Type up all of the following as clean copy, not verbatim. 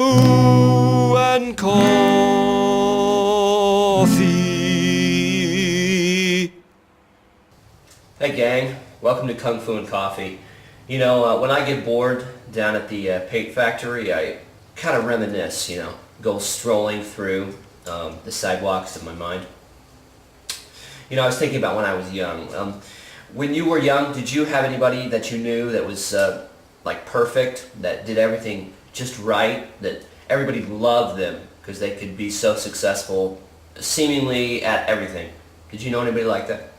Fu and Coffee. Hey gang, welcome to Kung Fu and Coffee. When I get bored down at the paint factory, I kind of reminisce, go strolling through the sidewalks of my mind. I was thinking about when I was young. When you were young, did you have anybody that you knew that was like perfect, that did everything just right, that everybody loved them because they could be so successful seemingly at everything? Did you know anybody like that?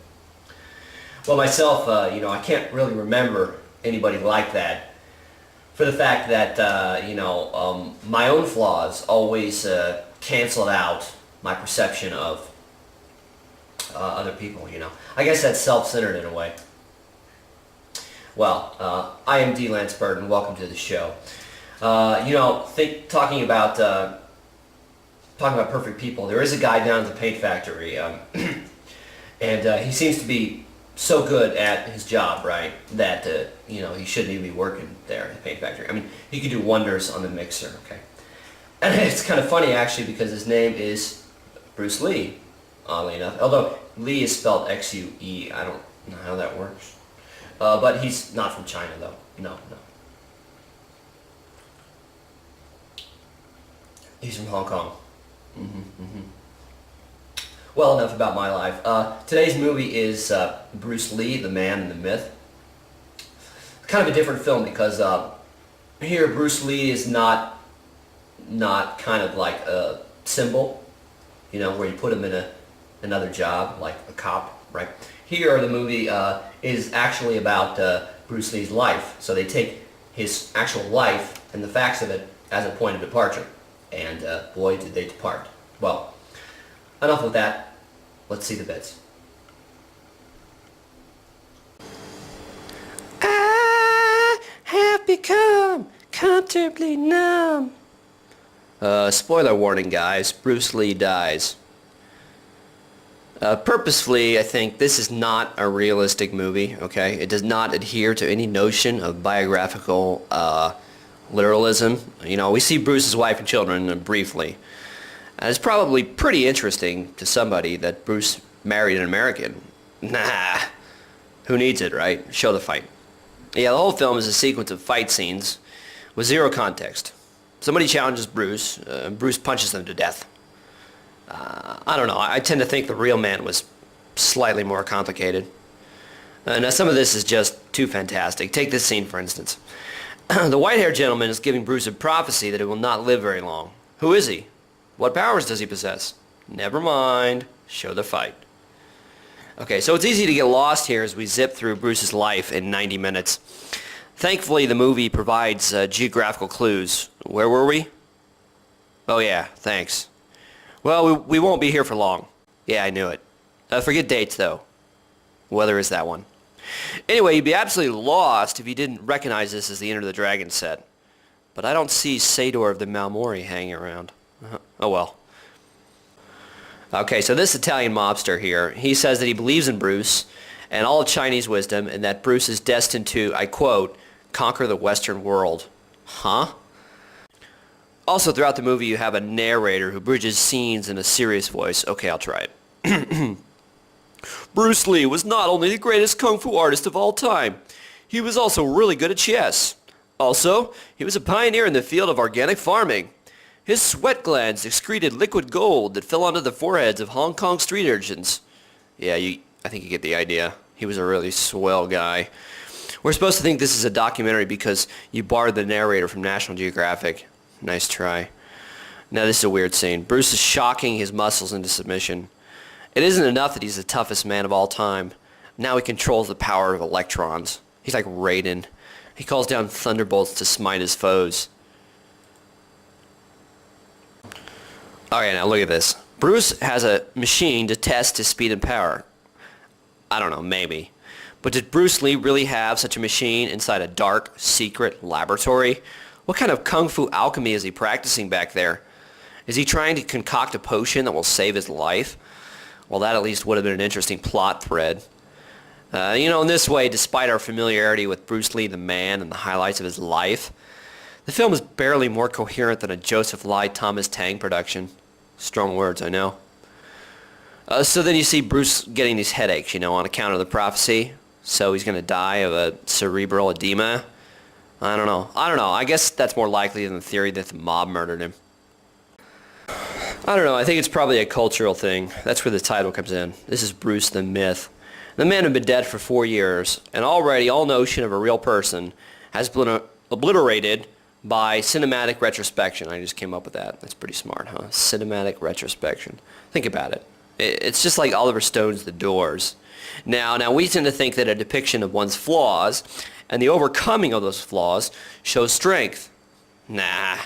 Well, myself, I can't really remember anybody like that, for the fact that, my own flaws always canceled out my perception of other people, I guess that's self-centered in a way. Well, I am D. Lance Burton. Welcome to the show. Talking about perfect people, there is a guy down at the paint factory, and he seems to be so good at his job, right, that, he shouldn't even be working there at the paint factory. I mean, he could do wonders on the mixer, okay? And it's kind of funny, actually, because his name is Bruce Lee, oddly enough. Although Lee is spelled X-U-E. I don't know how that works. But he's not from China, though. No. He's from Hong Kong. Well, enough about my life. Today's movie is Bruce Lee, the Man and the Myth. Kind of a different film because here Bruce Lee is not kind of like a symbol, where you put him in another job, like a cop, right? Here the movie is actually about Bruce Lee's life. So they take his actual life and the facts of it as a point of departure. And boy, did they depart. Well, enough with that. Let's see the bits. I have become comfortably numb. Spoiler warning, guys. Bruce Lee dies. Purposefully, I think this is not a realistic movie, okay? It does not adhere to any notion of biographical literalism. We see Bruce's wife and children briefly. And it's probably pretty interesting to somebody that Bruce married an American. Nah, who needs it, right? Show the fight. Yeah, the whole film is a sequence of fight scenes with zero context. Somebody challenges Bruce, Bruce punches them to death. I don't know, I tend to think the real man was slightly more complicated. Now some of this is just too fantastic. Take this scene for instance. The white-haired gentleman is giving Bruce a prophecy that he will not live very long. Who is he? What powers does he possess? Never mind. Show the fight. Okay, so it's easy to get lost here as we zip through Bruce's life in 90 minutes. Thankfully, the movie provides geographical clues. Where were we? Oh yeah, thanks. Well, we won't be here for long. Yeah, I knew it. Forget dates, though. Weather is that one. Anyway, you'd be absolutely lost if you didn't recognize this as the Enter the Dragon set. But I don't see Sador of the Malmori hanging around. Oh well. Okay, so this Italian mobster here, he says that he believes in Bruce and all of Chinese wisdom and that Bruce is destined to, I quote, conquer the Western world. Huh? Also, throughout the movie, you have a narrator who bridges scenes in a serious voice. Okay, I'll try it. Bruce Lee was not only the greatest kung fu artist of all time, he was also really good at chess. Also, he was a pioneer in the field of organic farming. His sweat glands excreted liquid gold that fell onto the foreheads of Hong Kong street urchins. Yeah, I think you get the idea. He was a really swell guy. We're supposed to think this is a documentary because you borrowed the narrator from National Geographic. Nice try. Now this is a weird scene. Bruce is shocking his muscles into submission. It isn't enough that he's the toughest man of all time. Now he controls the power of electrons. He's like Raiden. He calls down thunderbolts to smite his foes. Alright, now look at this. Bruce has a machine to test his speed and power. I don't know, maybe. But did Bruce Lee really have such a machine inside a dark, secret laboratory? What kind of kung fu alchemy is he practicing back there? Is he trying to concoct a potion that will save his life? Well, that at least would have been an interesting plot thread. In this way, despite our familiarity with Bruce Lee the man and the highlights of his life, The film is barely more coherent than a Joseph Lai Thomas Tang production. Strong words, I know. So then you see Bruce getting these headaches, on account of the prophecy. So he's going to die of a cerebral edema. I don't know. I guess that's more likely than the theory that the mob murdered him. I don't know. I think it's probably a cultural thing. That's where the title comes in. This is Bruce the Myth. The man had been dead for 4 years, and already all notion of a real person has been obliterated by cinematic retrospection. I just came up with that. That's pretty smart, huh? Cinematic retrospection. Think about it. It's just like Oliver Stone's The Doors. Now we tend to think that a depiction of one's flaws and the overcoming of those flaws shows strength. Nah.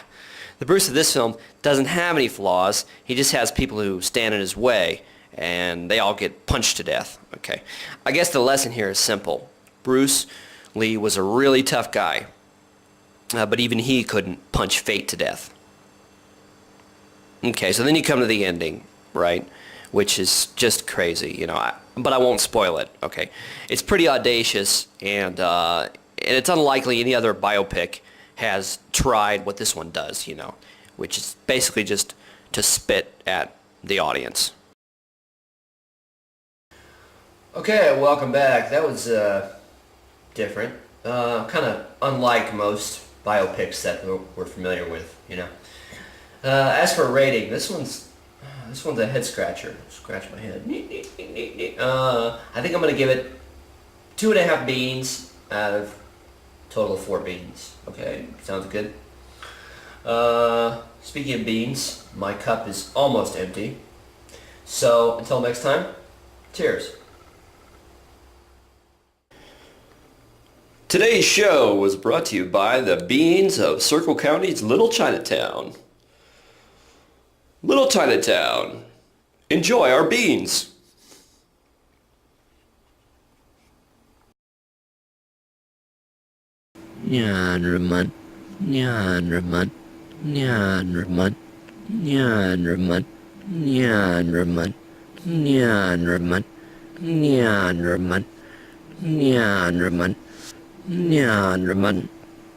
The Bruce of this film doesn't have any flaws. He just has people who stand in his way, and they all get punched to death. Okay. I guess the lesson here is simple. Bruce Lee was a really tough guy, but even he couldn't punch fate to death. Okay, so then you come to the ending, right? Which is just crazy, but I won't spoil it, okay? It's pretty audacious, and it's unlikely any other biopic has tried what this one does, which is basically just to spit at the audience. Okay, welcome back. That was different, kind of unlike most biopics that we're familiar with, As for rating, this one's a head scratcher. Scratch my head. I think I'm going to give it 2.5 beans out of a total of 4 beans. Okay, sounds good. Speaking of beans, my cup is almost empty. So until next time, cheers. Today's show was brought to you by the beans of Circle County's Little Chinatown. Little Chinatown. Enjoy our beans. Nyan Raman. Nyan Raman. Nyan Raman. Nyan Raman. Nyan Raman. Nyan Raman. Nyan Raman. Nyan Raman. Nyan Raman.